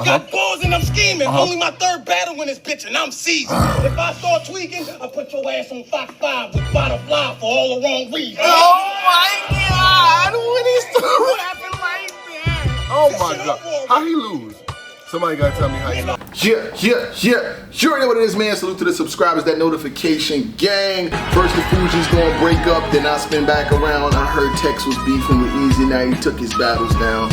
Got balls and I'm scheming. Only my third battle in this bitch and I'm seasoned. If I start tweaking, I'll put your ass on Fox 5 with Vada fly for all the wrong reasons. Oh my God! What happened like that? Oh my God! How he lose? Somebody gotta tell me how he lose. Yeah. You already know what it is, man. Salute to the subscribers, that notification gang. First the Fuji's gonna break up, then I spin back around. I heard Tex was beefing with Eazy, now he took his battles down.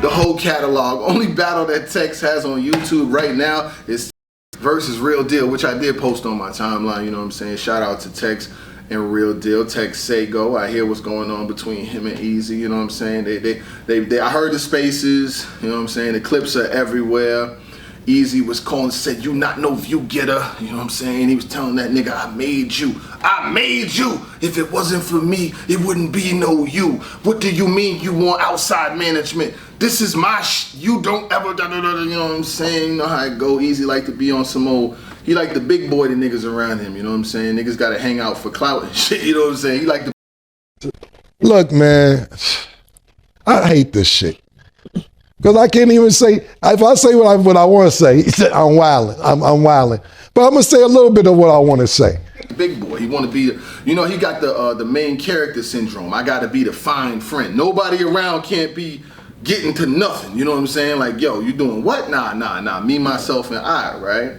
The whole catalog. Only battle that Tex has on YouTube right now is versus Real Deal, which I did post on my timeline, you know what I'm saying? Shout out to Tex and Real Deal, Tex Saygo. I hear what's going on between him and Eazy, you know what I'm saying? I heard the spaces, you know what I'm saying? The clips are everywhere. Eazy was calling, said, "You not no view getter," you know what I'm saying? He was telling that nigga, "I made you. I made you. If it wasn't for me, it wouldn't be no you. What do you mean you want outside management? This is my you don't ever you know what I'm saying? You know how it go. Eazy like to be on some old, he like the big boy the niggas around him, you know what I'm saying? Niggas gotta hang out for clout and shit, you know what I'm saying? He like the Look, man, I hate this shit. Because I can't even say, if I say what I want to say, I'm wilding. I'm wilding. But I'm going to say a little bit of what I want to say. Big boy, he want to be, you know, he got the main character syndrome. I got to be the fine friend. Nobody around can't be getting to nothing, you know what I'm saying? Like, yo, you doing what? Nah, me, myself, and I, right?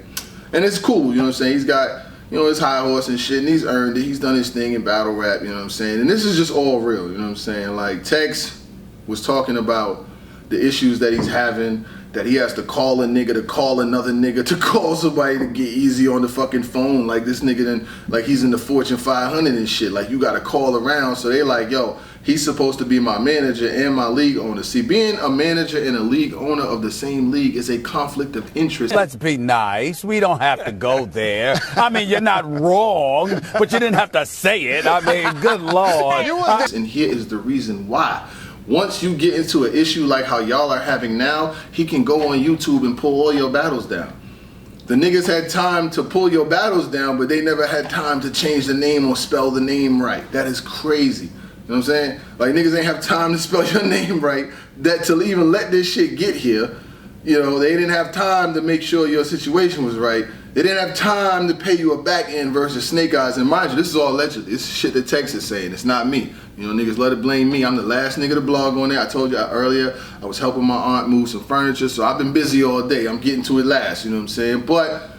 And it's cool, you know what I'm saying? He's got, you know, his high horse and shit, and he's earned it. He's done his thing in battle rap, you know what I'm saying? And this is just all real, you know what I'm saying? Like, Tex was talking about the issues that he's having, that he has to call a nigga to call another nigga to call somebody to get Eazy on the fucking phone. Like this nigga then, like he's in the Fortune 500 and shit. Like you gotta call around. So they like, yo, he's supposed to be my manager and my league owner. See, being a manager and a league owner of the same league is a conflict of interest. Let's be nice. We don't have to go there. I mean, you're not wrong, but you didn't have to say it. I mean, good Lord. And here is the reason why. Once you get into an issue like how y'all are having now, he can go on YouTube and pull all your battles down. The niggas had time to pull your battles down, but they never had time to change the name or spell the name right. That is crazy. You know what I'm saying? Like niggas ain't have time to spell your name right, that to even let this shit get here. You know, they didn't have time to make sure your situation was right. They didn't have time to pay you a back end versus Snake Eyes. And mind you, this is all allegedly. This is shit that Tex is saying. It's not me. You know, niggas let it blame me. I'm the last nigga to blog on there. I told you earlier, I was helping my aunt move some furniture, so I've been busy all day. I'm getting to it last, you know what I'm saying? But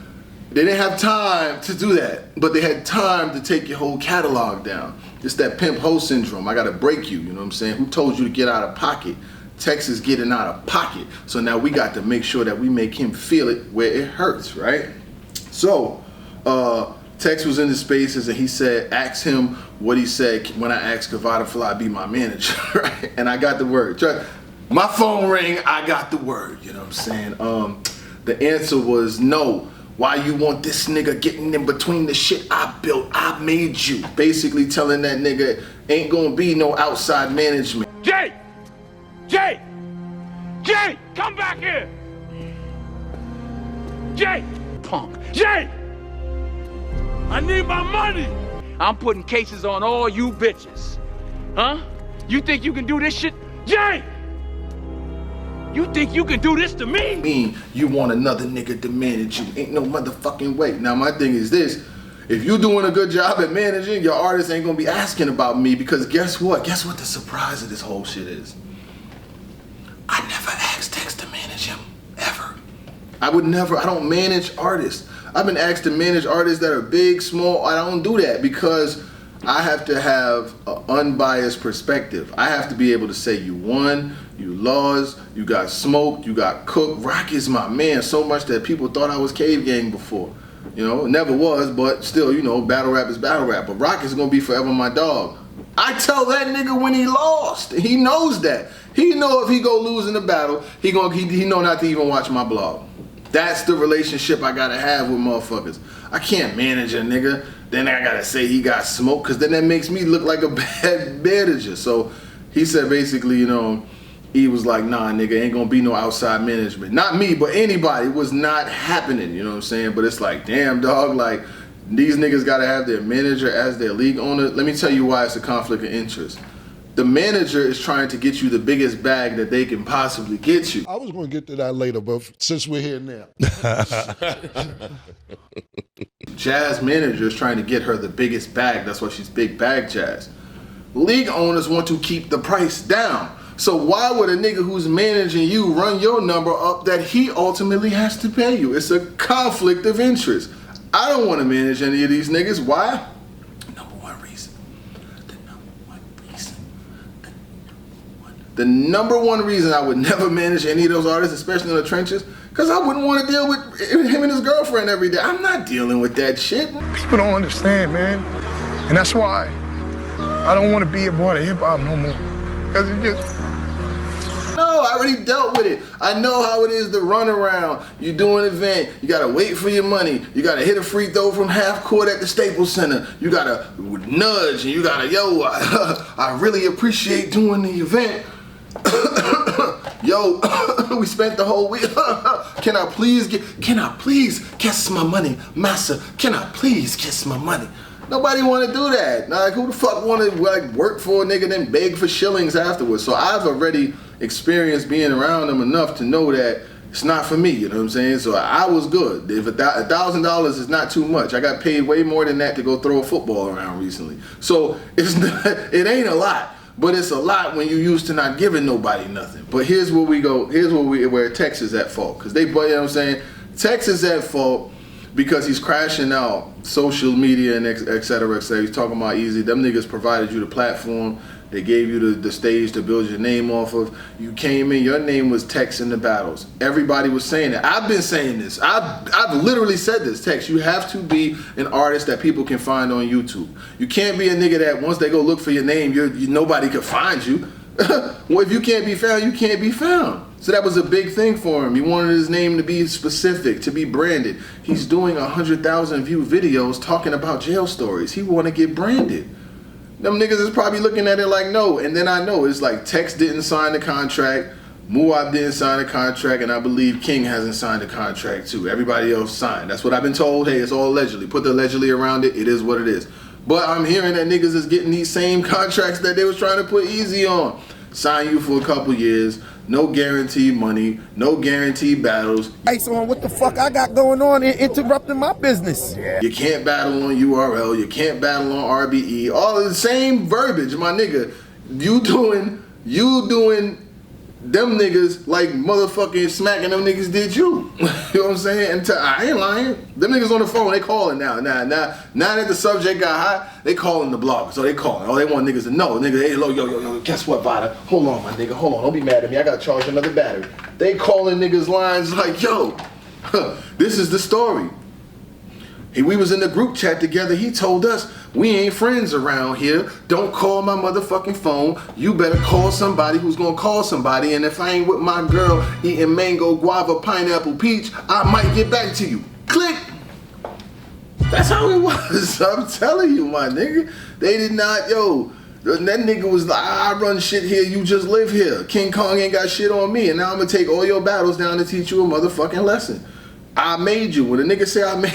they didn't have time to do that. But they had time to take your whole catalog down. It's that pimp hoe syndrome. I gotta break you know what I'm saying? Who told you to get out of pocket? Tex is getting out of pocket. So now we got to make sure that we make him feel it where it hurts, right? So, Tex was in the spaces and he said, ask him what he said when I asked Vada Fly be my manager, right? And I got the word. My phone rang, I got the word, you know what I'm saying? The answer was no. Why you want this nigga getting in between the shit I built? I made you. Basically telling that nigga ain't gonna be no outside management. Jay, come back here. Jay, punk. Jay, I need my money. I'm putting cases on all you bitches. Huh? You think you can do this shit? Jay! You think you can do this to me? You want another nigga to manage you. Ain't no motherfucking way. Now my thing is this. If you doing a good job at managing, your artists ain't gonna be asking about me because guess what? Guess what the surprise of this whole shit is? I never asked Tex to manage him, ever. I don't manage artists. I've been asked to manage artists that are big, small. I don't do that because I have to have an unbiased perspective. I have to be able to say you won, you lost, you got smoked, you got cooked. Rock is my man so much that people thought I was Cave Gang before. You know, never was, but still, you know, battle rap is battle rap. But Rock is gonna be forever my dog. I tell that nigga when he lost. He knows that. He know if he go lose in the battle, he know not to even watch my blog. That's the relationship I gotta have with motherfuckers. I can't manage a nigga, then I gotta say he got smoked, cause then that makes me look like a bad manager. So he said basically, you know, he was like, nah nigga, ain't gonna be no outside management. Not me, but anybody. It was not happening, you know what I'm saying? But it's like, damn dog, like these niggas gotta have their manager as their league owner. Let me tell you why it's a conflict of interest. The manager is trying to get you the biggest bag that they can possibly get you. I was going to get to that later, but since we're here now. Jazz manager is trying to get her the biggest bag. That's why she's big bag Jazz. League owners want to keep the price down. So why would a nigga who's managing you run your number up that he ultimately has to pay you? It's a conflict of interest. I don't want to manage any of these niggas. Why? The number one reason I would never manage any of those artists, especially in the trenches, because I wouldn't want to deal with him and his girlfriend every day. I'm not dealing with that shit. People don't understand, man. And that's why I don't want to be a part of hip-hop no more. Because it just... No, I already dealt with it. I know how it is to run around. You do an event, you gotta wait for your money. You gotta hit a free throw from half court at the Staples Center. You gotta nudge and you gotta, yo, I really appreciate doing the event. Yo, we spent the whole week. Can I please kiss my money? Massa, can I please kiss my money? Nobody want to do that. Like, who the fuck want to like work for a nigga and then beg for shillings afterwards? So I've already experienced being around them enough to know that it's not for me, you know what I'm saying? So I was good. If $1,000 is not too much, I got paid way more than that to go throw a football around recently. So it's not, it ain't a lot. But it's a lot when you used to not giving nobody nothing. But here's where we go. Here's where Tex is at fault. Because they, you know what I'm saying? Tex is at fault because he's crashing out social media and et cetera, et cetera. He's talking about Eazy. Them niggas provided you the platform. They gave you the stage to build your name off of. You came in, your name was Tex in the battles. Everybody was saying it. I've been saying this. I've literally said this, Tex. You have to be an artist that people can find on YouTube. You can't be a nigga that once they go look for your name, nobody can find you. Well, if you can't be found, you can't be found. So that was a big thing for him. He wanted his name to be specific, to be branded. He's doing 100,000 view videos talking about jail stories. He want to get branded. Them niggas is probably looking at it like no, and then I know it's like Tex didn't sign the contract, Muab didn't sign the contract, and I believe King hasn't signed the contract too. Everybody else signed. That's what I've been told. Hey, it's all allegedly. Put the allegedly around it. It is what it is. But I'm hearing that niggas is getting these same contracts that they was trying to put Eazy on. Sign you for a couple years, no guaranteed money, no guaranteed battles. Ice on what the fuck I got going on and interrupting my business. You can't battle on URL, you can't battle on RBE, all the same verbiage, my nigga. You doing them niggas like motherfucking smacking them niggas did you. You know what I'm saying? And I ain't lying. Them niggas on the phone, they calling now. Now that the subject got hot, they calling the blog. So they calling. Oh, they want niggas to know. Nigga, hey, yo, guess what, Vada? Hold on, my nigga, hold on. Don't be mad at me. I gotta charge another battery. They calling niggas lines like, yo, this is the story. We was in the group chat together. He told us, we ain't friends around here. Don't call my motherfucking phone. You better call somebody who's gonna call somebody. And if I ain't with my girl eating mango, guava, pineapple, peach, I might get back to you. Click. That's how it was. I'm telling you, my nigga. They did not, yo. That nigga was like, I run shit here, you just live here. King Kong ain't got shit on me. And now I'm gonna take all your battles down to teach you a motherfucking lesson. I made you. When a nigga say I made,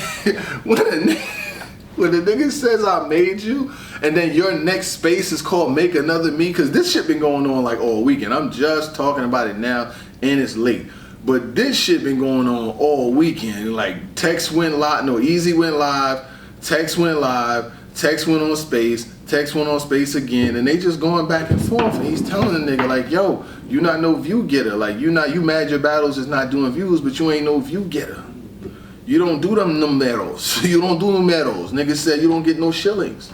when a nigga says I made you, and then your next space is called Make Another Me, because this shit been going on like all weekend. I'm just talking about it now, and it's late. But this shit been going on all weekend. Like Tex went live, no, Eazy went live, Tex went live, Tex went on space, Tex went on space again, and they just going back and forth. And he's telling the nigga like, yo, you not no view getter. Like you mad your battles is not doing views, but you ain't no view getter. You don't do them numeros. You don't do numeros. Niggas said you don't get no shillings.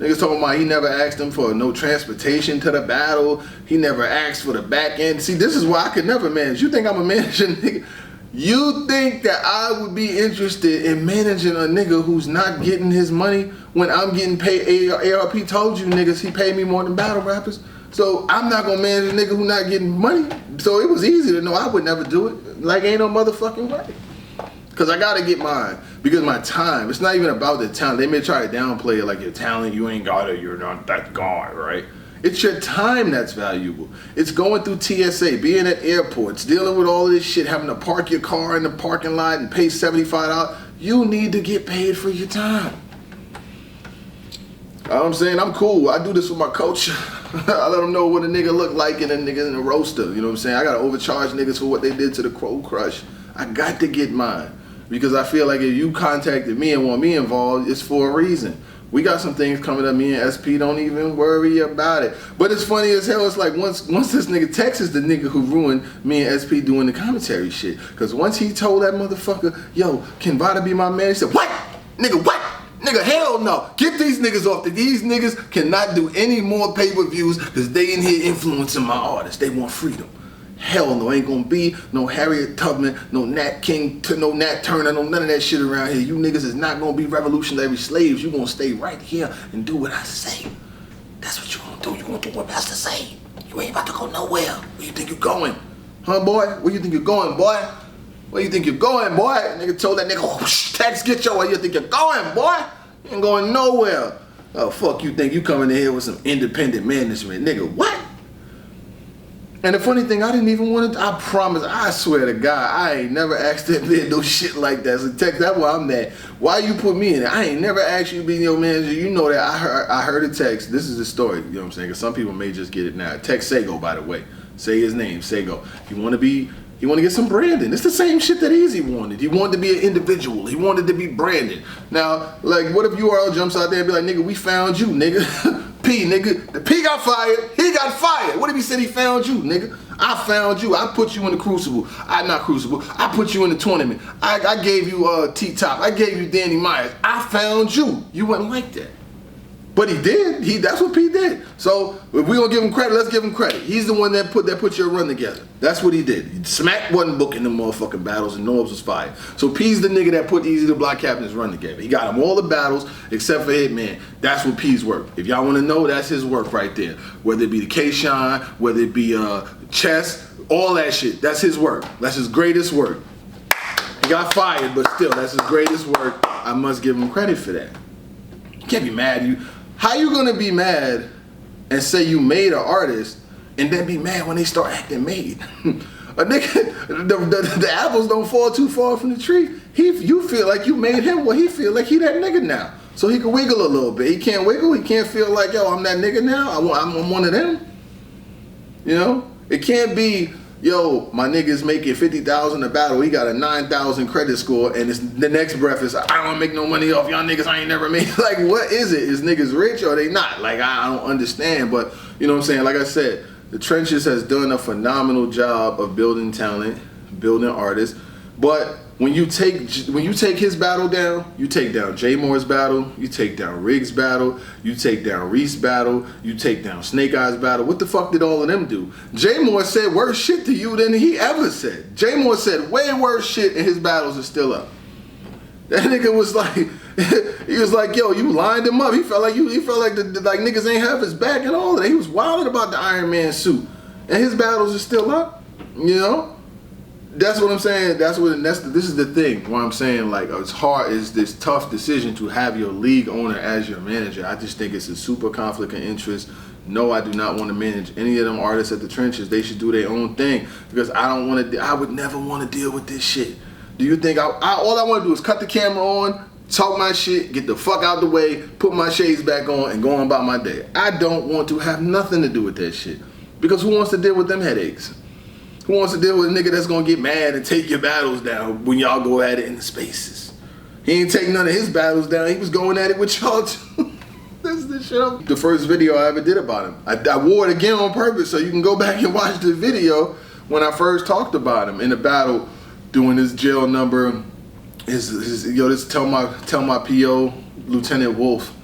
Niggas talking about he never asked them for no transportation to the battle. He never asked for the back end. See, this is why I could never manage. You think I'm a manager, nigga? You think that I would be interested in managing a nigga who's not getting his money when I'm getting paid? ARP told you niggas he paid me more than battle rappers. So I'm not gonna manage a nigga who not getting money. So it was easy to know I would never do it. Like ain't no motherfucking way. Cause I gotta get mine. Because my time, it's not even about the talent. They may try to downplay it like your talent, you ain't got it, you're not that guy, right? It's your time that's valuable. It's going through TSA, being at airports, dealing with all of this shit, having to park your car in the parking lot and pay $75. You need to get paid for your time. You know what I'm saying? I'm cool. I do this with my coach. I let them know what a nigga look like and a nigga in the roaster. You know what I'm saying? I gotta overcharge niggas for what they did to the Crow Crush. I got to get mine. Because I feel like if you contacted me and want me involved, it's for a reason. We got some things coming up. Me and SP don't even worry about it. But it's funny as hell. It's like once this nigga Tex is the nigga who ruined me and SP doing the commentary shit. Because once he told that motherfucker, yo, can Vada be my man? He said, what? Nigga, what? Nigga, hell no. Get these niggas off. These niggas cannot do any more pay-per-views because they in here influencing my artists. They want freedom. Hell no, ain't gonna be no Harriet Tubman, no Nat King, no Nat Turner, no none of that shit around here. You niggas is not gonna be revolutionary slaves. You gonna stay right here and do what I say. That's what you gonna do. You gonna do what Master say. You ain't about to go nowhere. Where you think you going? Huh, boy? Where you think you're going, boy? Where you think you're going, boy? Nigga told that nigga, oh, Tex, get your where you think you're going, boy? You ain't going nowhere. Oh, fuck you think you coming in here with some independent management. Nigga, what? And the funny thing, I didn't even want to, I promise, I swear to God, I ain't never asked that man no shit like that. So Tex, that's why I'm mad. Why you put me in it? I ain't never asked you to be your manager. You know that I heard a text. This is the story, you know what I'm saying? Because some people may just get it now. Tex Saygo, by the way. Say his name, Saygo. He want to get some branding. It's the same shit that Eazy wanted. He wanted to be an individual. He wanted to be branded. Now, like, what if URL jumps out there and be like, nigga, we found you, nigga. P, nigga. The P got fired. He got fired. What if he said he found you, nigga? I found you. I put you in the crucible. I put you in the tournament. I gave you T-Top. I gave you Danny Myers. I found you. You wouldn't like that. But he did. That's what P did. So if we gonna give him credit, let's give him credit. He's the one that put your run together. That's what he did. Smack wasn't booking them motherfucking battles and Norbs was fired. So P's the nigga that put Eazy the Block Captain's run together. He got him all the battles except for Hitman. That's what P's work. If y'all wanna know, that's his work right there. Whether it be the K-Shine, whether it be chess, all that shit. That's his work. That's his greatest work. He got fired, but still, that's his greatest work. I must give him credit for that. You can't be mad. How you gonna be mad and say you made an artist and then be mad when they start acting made? A nigga, the apples don't fall too far from the tree. You feel like you made him, well, he feel like he that nigga now. So he can wiggle a little bit. He can't wiggle, he can't feel like, yo, I'm that nigga now. I'm one of them. You know? It can't be, yo, my nigga's making 50,000 a battle, he got a 9,000 credit score, and the next breath is, I don't make no money off y'all niggas, I ain't never made. Like, what is it? Is niggas rich or they not? Like, I don't understand, but you know what I'm saying? Like I said, the Trenches has done a phenomenal job of building talent, building artists, but when you take his battle down, you take down J Moore's battle, you take down Riggs' battle, you take down Reese's battle, you take down Snake Eyes' battle. What the fuck did all of them do? J Moore said worse shit to you than he ever said. J Moore said way worse shit and his battles are still up. That nigga was like, he was like, yo, you lined him up. He felt like like niggas ain't have his back and all of that. He was wilding about the Iron Man suit. And his battles are still up, you know? That's what I'm saying. This is the thing. Why I'm saying, like, it's this tough decision to have your league owner as your manager. I just think it's a super conflict of interest. No, I do not want to manage any of them artists at the Trenches. They should do their own thing because I would never want to deal with this shit. Do you think all I want to do is cut the camera on, talk my shit, get the fuck out the way, put my shades back on, and go on about my day? I don't want to have nothing to do with that shit because who wants to deal with them headaches? Who wants to deal with a nigga that's gonna get mad and take your battles down when y'all go at it in the spaces? He ain't take none of his battles down. He was going at it with y'all too. That's the shit. The first video I ever did about him. I wore it again on purpose so you can go back and watch the video when I first talked about him in the battle, doing his jail number. Just tell my PO, Lieutenant Wolf,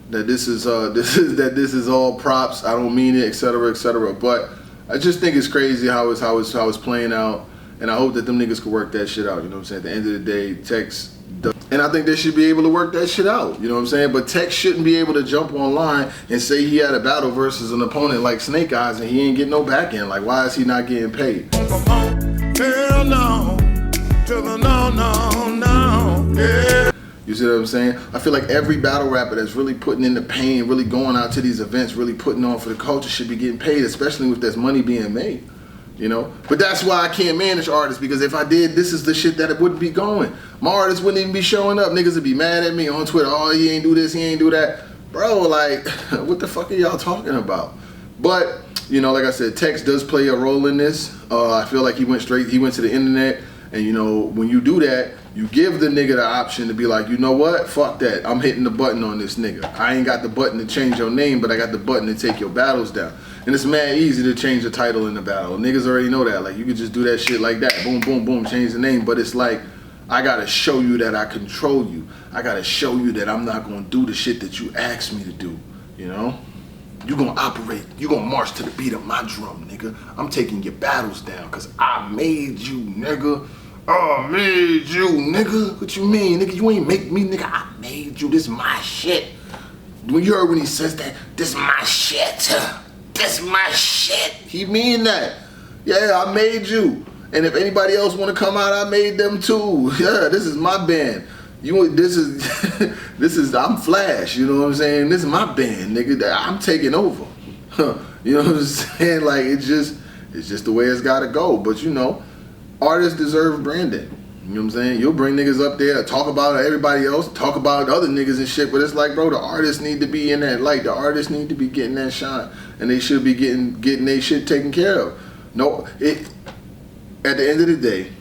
that this is all props. I don't mean it, etc., etc. But I just think it's crazy how it's playing out, and I hope that them niggas can work that shit out. You know what I'm saying? At the end of the day, Tex does, and I think they should be able to work that shit out. You know what I'm saying? But Tex shouldn't be able to jump online and say he had a battle versus an opponent like Snake Eyes and he ain't getting no back end. Like, why is he not getting paid? Hell no, no, yeah. You see what I'm saying? I feel like every battle rapper that's really putting in the pain, really going out to these events, really putting on for the culture should be getting paid, especially with this money being made, you know? But that's why I can't manage artists, because if I did, this is the shit that it wouldn't be going. My artists wouldn't even be showing up. Niggas would be mad at me on Twitter. Oh, he ain't do this, he ain't do that. Bro, like, what the fuck are y'all talking about? But, you know, like I said, Tex does play a role in this. I feel like he went to the internet, and you know, when you do that, you give the nigga the option to be like, you know what, fuck that, I'm hitting the button on this nigga. I ain't got the button to change your name, but I got the button to take your battles down. And it's mad easy to change the title in the battle. Niggas already know that. Like, you could just do that shit like that, boom, boom, boom, change the name. But it's like, I gotta show you that I control you. I gotta show you that I'm not gonna do the shit that you asked me to do, you know? You gonna operate, you gonna march to the beat of my drum, nigga. I'm taking your battles down, cause I made you, nigga. I made you, nigga. What you mean, nigga? You ain't make me, nigga. I made you. This my shit. When you heard when he says that, this my shit. This my shit. He mean that. Yeah, I made you. And if anybody else wanna come out, I made them too. Yeah, this is my band. This is I'm Flash, you know what I'm saying? This is my band, nigga. I'm taking over. You know what I'm saying? Like, it's just the way it's gotta go. But you know, artists deserve branding. You know what I'm saying? You'll bring niggas up there, talk about everybody else, talk about other niggas and shit, but it's like, bro, the artists need to be in that light. The artists need to be getting that shine, and they should be getting their shit taken care of. No, at the end of the day,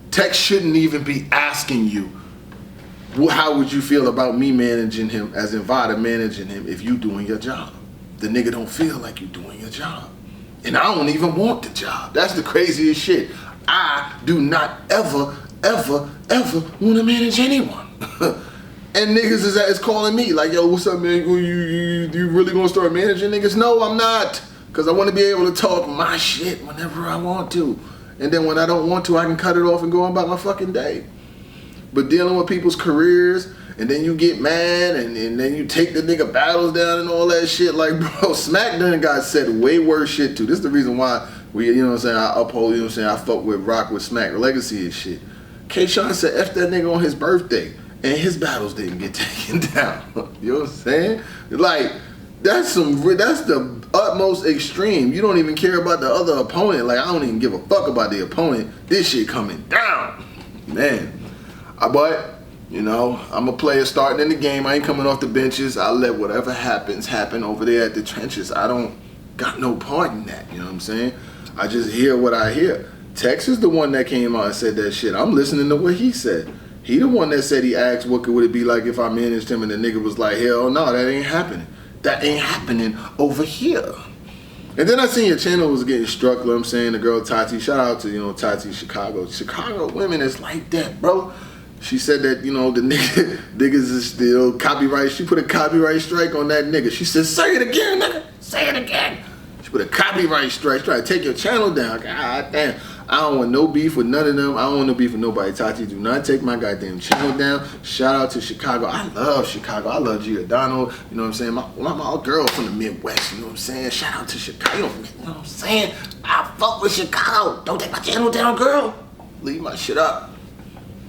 Tex shouldn't even be asking you, how would you feel about me managing him, as in Vada managing him, if you doing your job? The nigga don't feel like you doing your job. And I don't even want the job. That's the craziest shit. I do not ever want to manage anyone. And niggas is calling me like, yo, what's up, man? You really gonna start managing niggas? No, I'm not. Cause I want to be able to talk my shit whenever I want to. And then when I don't want to, I can cut it off and go about my fucking day. But dealing with people's careers, and then you get mad, and then you take the nigga battles down and all that shit. Like, bro, Smack done got said way worse shit too. This is the reason why you know what I'm saying, I uphold, you know what I'm saying, I fuck with Rock with Smack Legacy and shit. K-Shine said F that nigga on his birthday, and his battles didn't get taken down. You know what I'm saying? Like, that's the utmost extreme. You don't even care about the other opponent. Like, I don't even give a fuck about the opponent. This shit coming down. Man. But, you know, I'm a player starting in the game. I ain't coming off the benches. I'll let whatever happens happen over there at the trenches. I don't got no part in that, you know what I'm saying? I just hear what I hear. Tex is the one that came out and said that shit. I'm listening to what he said. He the one that said, he asked what would it be like if I managed him, and the nigga was like, hell no, that ain't happening. That ain't happening over here. And then I seen your channel was getting struck, you know what I'm saying? The girl Tati, shout out to, you know, Tati Chicago. Chicago women is like that, bro. She said that, you know, the niggas is still copyright. She put a copyright strike on that nigga. She said, say it again, nigga. Say it again. She put a copyright strike. Try to take your channel down. God damn. I don't want no beef with none of them. I don't want no beef with nobody. Tati, do not take my goddamn channel down. Shout out to Chicago. I love Chicago. I love Giordano. You know what I'm saying? My girl from the Midwest. You know what I'm saying? Shout out to Chicago. You know what I'm saying? I fuck with Chicago. Don't take my channel down, girl. Leave my shit up.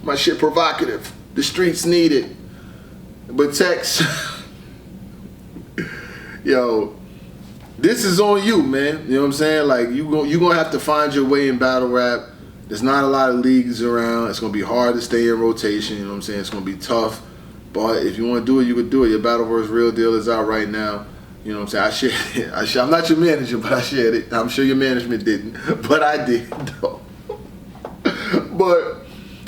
My shit provocative. The streets need it. But Tex, yo, this is on you, man. You know what I'm saying? Like, you gonna have to find your way in battle rap. There's not a lot of leagues around. It's gonna be hard to stay in rotation. You know what I'm saying? It's gonna be tough. But if you want to do it, you could do it. Your Battleverse Real Deal is out right now. You know what I'm saying? I shared it. I'm not your manager, but I shared it. I'm sure your management didn't, but I did, though. But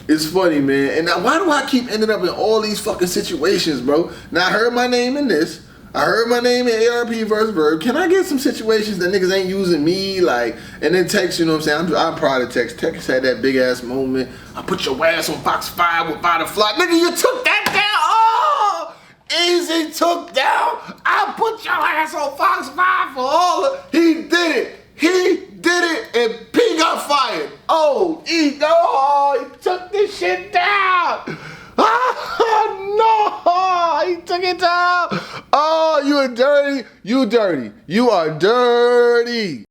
it's funny, man. And now, why do I keep ending up in all these fucking situations, bro? Now, I heard my name in this. I heard my name in ARP versus Verb. Can I get some situations that niggas ain't using me? Like, and then Tex, you know what I'm saying? I'm proud of Tex. Tex had that big ass moment. I put your ass on Fox 5 with Vada Fly. Nigga, you took that down. Oh! Easy took down. I put your ass on Fox 5 for all of. He did it. He did it, and P got fired. Oh, he took this shit down. Oh, no, he took it down. Oh, you are dirty. You dirty. You are dirty.